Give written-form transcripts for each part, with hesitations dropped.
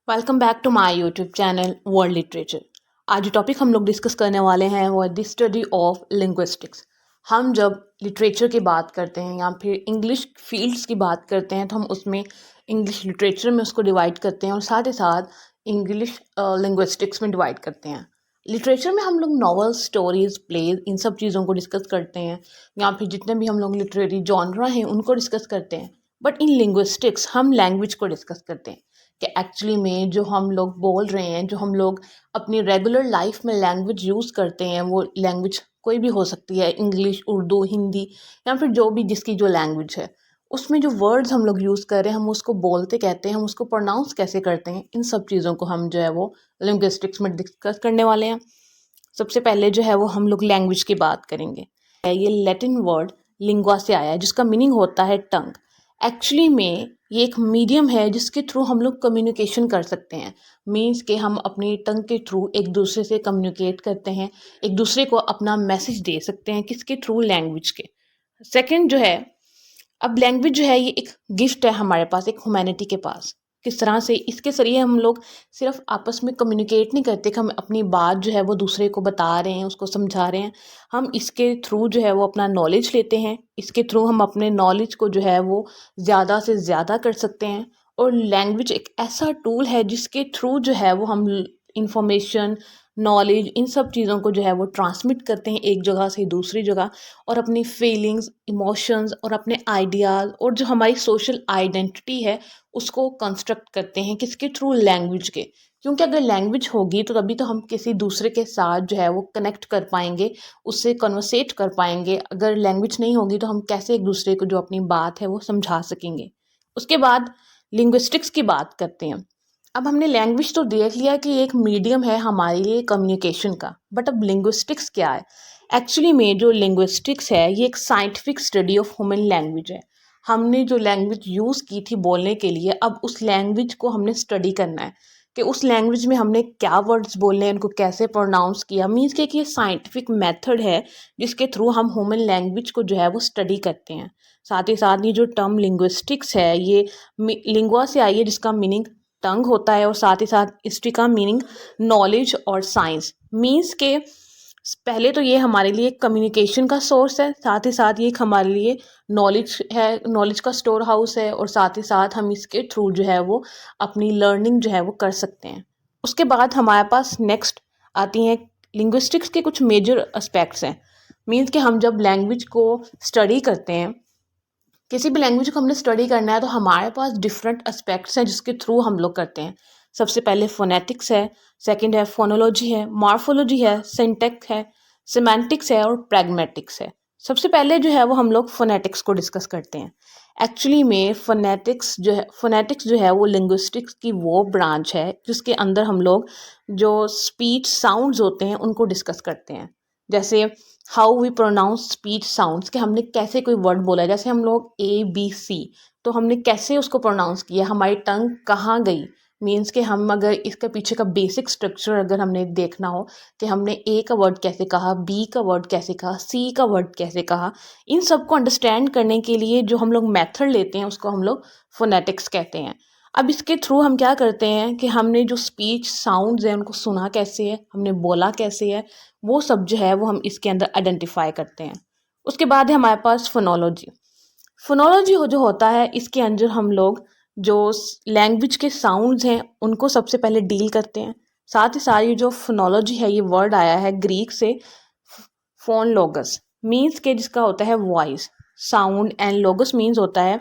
Welcome back to my YouTube channel world literature. आज जो topic हम लोग डिस्कस करने वाले हैं वो है द स्टडी ऑफ लिंग्विस्टिक्स। हम जब लिटरेचर की बात करते हैं या फिर इंग्लिश फील्ड्स की बात करते हैं तो हम उसमें इंग्लिश लिटरेचर में उसको डिवाइड करते हैं और साथ ही साथ इंग्लिश लिंग्विस्टिक्स में डिवाइड करते हैं। लिटरेचर में हम लोग नॉवेल्स, स्टोरीज, प्लेज, इन सब चीज़ों को डिस्कस करते हैं या फिर जितने भी हम लोग लिटरेरी जॉनरा हैं उनको डिस्कस करते हैं। बट इन लिंग्विस्टिक्स हम लैंग्वेज को डिस्कस करते हैं कि एक्चुअली में जो हम लोग बोल रहे हैं, जो हम लोग अपनी रेगुलर लाइफ में लैंग्वेज यूज़ करते हैं, वो लैंग्वेज कोई भी हो सकती है, इंग्लिश, उर्दू, हिंदी या फिर जो भी जिसकी जो लैंग्वेज है, उसमें जो वर्ड्स हम लोग यूज़ कर रहे हैं, हम उसको बोलते कहते हैं, हम उसको प्रोनाउंस कैसे करते हैं, इन सब चीज़ों को हम जो है वो लिंग्विस्टिक्स में डिस्कस करने वाले हैं। सबसे पहले जो है वो हम लोग लैंग्वेज की बात करेंगे। ये लैटिन वर्ड लिंग्वा से आया है जिसका मीनिंग होता है टंग। एक्चुअली में ये एक मीडियम है जिसके थ्रू हम लोग कम्युनिकेशन कर सकते हैं। मीन्स कि हम अपनी टंग के थ्रू एक दूसरे से कम्युनिकेट करते हैं, एक दूसरे को अपना मैसेज दे सकते हैं, किसके थ्रू? लैंग्वेज के। सेकंड जो है, अब लैंग्वेज जो है ये एक गिफ्ट है हमारे पास, एक ह्यूमैनिटी के पास। किस तरह से इसके ज़रिए हम लोग सिर्फ आपस में कम्युनिकेट नहीं करते कि हम अपनी बात जो है वो दूसरे को बता रहे हैं, उसको समझा रहे हैं। हम इसके थ्रू जो है वो अपना नॉलेज लेते हैं, इसके थ्रू हम अपने नॉलेज को जो है वो ज़्यादा से ज़्यादा कर सकते हैं। और लैंग्वेज एक ऐसा टूल है जिसके थ्रू जो है वो हम इंफॉर्मेशन, नॉलेज, इन सब चीज़ों को जो है वो ट्रांसमिट करते हैं एक जगह से दूसरी जगह, और अपनी फीलिंग्स, इमोशंस और अपने आइडियाज़ और जो हमारी सोशल आइडेंटिटी है उसको कंस्ट्रक्ट करते हैं। किसके थ्रू? लैंग्वेज के। क्योंकि अगर लैंग्वेज होगी तो तभी तो हम किसी दूसरे के साथ जो है वो कनेक्ट कर पाएंगे, उससे कन्वर्सेट कर पाएंगे। अगर लैंग्वेज नहीं होगी तो हम कैसे एक दूसरे को जो अपनी बात है वो समझा सकेंगे। उसके बाद लिंग्विस्टिक्स की बात करते हैं। अब हमने लैंग्वेज तो देख लिया कि एक मीडियम है हमारे लिए कम्युनिकेशन का, बट अब लिंग्विस्टिक्स क्या है? एक्चुअली में जो लिंग्विस्टिक्स है ये एक scientific study of human language है। हमने जो लैंग्वेज यूज़ की थी बोलने के लिए, अब उस लैंग्वेज को हमने स्टडी करना है कि उस लैंग्वेज में हमने क्या वर्ड्स बोलने हैं, उनको कैसे प्रोनाउंस किया। मीन्स कि ये साइंटिफिक मेथड है जिसके थ्रू हम ह्यूमन लैंग्वेज को जो है वो स्टडी करते हैं। साथ ही साथ ये जो टर्म लिंग्विस्टिक्स है ये लिंगुआ से आई है जिसका मीनिंग टंग होता है, और साथ ही साथ हिस्ट्री का मीनिंग नॉलेज और साइंस। मीन्स के पहले तो ये हमारे लिए कम्युनिकेशन का सोर्स है, साथ ही साथ ये हमारे लिए नॉलेज है, नॉलेज का स्टोर हाउस है, और साथ ही साथ हम इसके थ्रू जो है वो अपनी लर्निंग जो है वो कर सकते हैं। उसके बाद हमारे पास नेक्स्ट आती हैं लिंग्विस्टिक्स के कुछ मेजर एस्पेक्ट्स हैं। मीन्स कि हम जब लैंग्वेज को स्टडी करते हैं, किसी भी लैंग्वेज को हमने स्टडी करना है तो हमारे पास डिफरेंट एस्पेक्ट्स हैं जिसके थ्रू हम लोग करते हैं। सबसे पहले फोनेटिक्स है, सेकंड है फोनोलॉजी है, मॉर्फोलॉजी है, सिंटैक्स है, सिमेंटिक्स है और प्रैग्मेटिक्स है। सबसे पहले जो है वो हम लोग फोनेटिक्स को डिस्कस करते हैं। एक्चुअली में फोनेटिक्स जो है वो लिंग्विस्टिक्स की वो ब्रांच है जिसके अंदर हम लोग जो स्पीच साउंड्स होते हैं उनको डिस्कस करते हैं। जैसे how we pronounce speech sounds, कि हमने कैसे कोई वर्ड बोला है। जैसे हम लोग ABC, तो हमने कैसे उसको प्रोनाउंस किया, हमारी टंग कहाँ गई। मीन्स कि हम अगर इसके पीछे का बेसिक स्ट्रक्चर अगर हमने देखना हो कि हमने A का वर्ड कैसे कहा, B का वर्ड कैसे कहा, C का वर्ड कैसे कहा, इन सब को अंडरस्टैंड करने के लिए जो हम लोग मेथड लेते हैं उसको हम लोग फोनेटिक्स कहते हैं। अब इसके थ्रू हम क्या करते हैं कि हमने जो स्पीच साउंड्स हैं उनको सुना कैसे है, हमने बोला कैसे है, वो सब जो है वो हम इसके अंदर आइडेंटिफाई करते हैं। उसके बाद है हमारे पास फोनोलॉजी। फोनोलॉजी जो होता है इसके अंदर हम लोग जो लैंग्वेज के साउंड्स हैं उनको सबसे पहले डील करते हैं। साथ ही साथ ये जो फोनोलॉजी है ये वर्ड आया है ग्रीक से फोन लोगस, मीन्स के जिसका होता है वॉइस, साउंड, एंड लोगस मीन्स होता है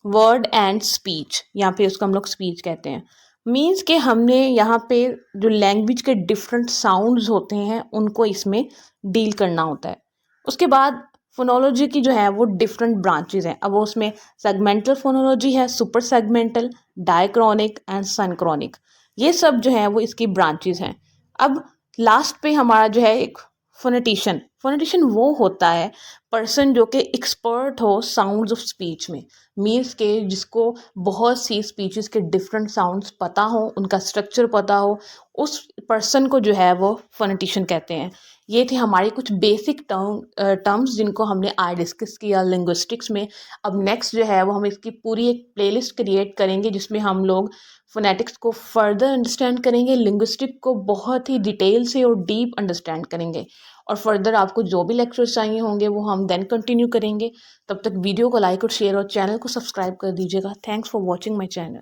वर्ड एंड स्पीच, या फिर उसको हम लोग स्पीच कहते हैं। मीन्स के हमने यहाँ पे जो लैंग्वेज के डिफरेंट साउंड्स होते हैं उनको इसमें डील करना होता है। उसके बाद फोनोलॉजी की जो है वो डिफरेंट ब्रांचेज हैं। अब वो उसमें सेगमेंटल फोनोलॉजी है, super segmental, diachronic and synchronic, ये सब जो है वो इसकी ब्रांचेज हैं। अब लास्ट पे हमारा जो है एक फोनेटिशियन। फोनेटिशियन वो होता है पर्सन जो कि एक्सपर्ट हो साउंड्स ऑफ स्पीच में। मीन्स के जिसको बहुत सी स्पीचेस के डिफरेंट साउंड्स पता हो, उनका स्ट्रक्चर पता हो, उस पर्सन को जो है वो फोनेटिशियन कहते हैं। ये थे हमारी कुछ बेसिक टर्म्स जिनको हमने आज डिस्कस किया लिंग्विस्टिक्स में। अब नेक्स्ट जो है वो हम इसकी पूरी एक प्लेलिस्ट क्रिएट करेंगे जिसमें हम लोग फोनेटिक्स को फर्दर अंडरस्टैंड करेंगे, लिंग्विस्टिक को बहुत ही डिटेल से और डीप अंडरस्टैंड करेंगे, और फर्दर आपको जो भी लेक्चर्स चाहिए होंगे वो हम देन कंटिन्यू करेंगे। तब तक वीडियो को लाइक और शेयर और चैनल को सब्सक्राइब कर दीजिएगा। Thanks for watching my channel.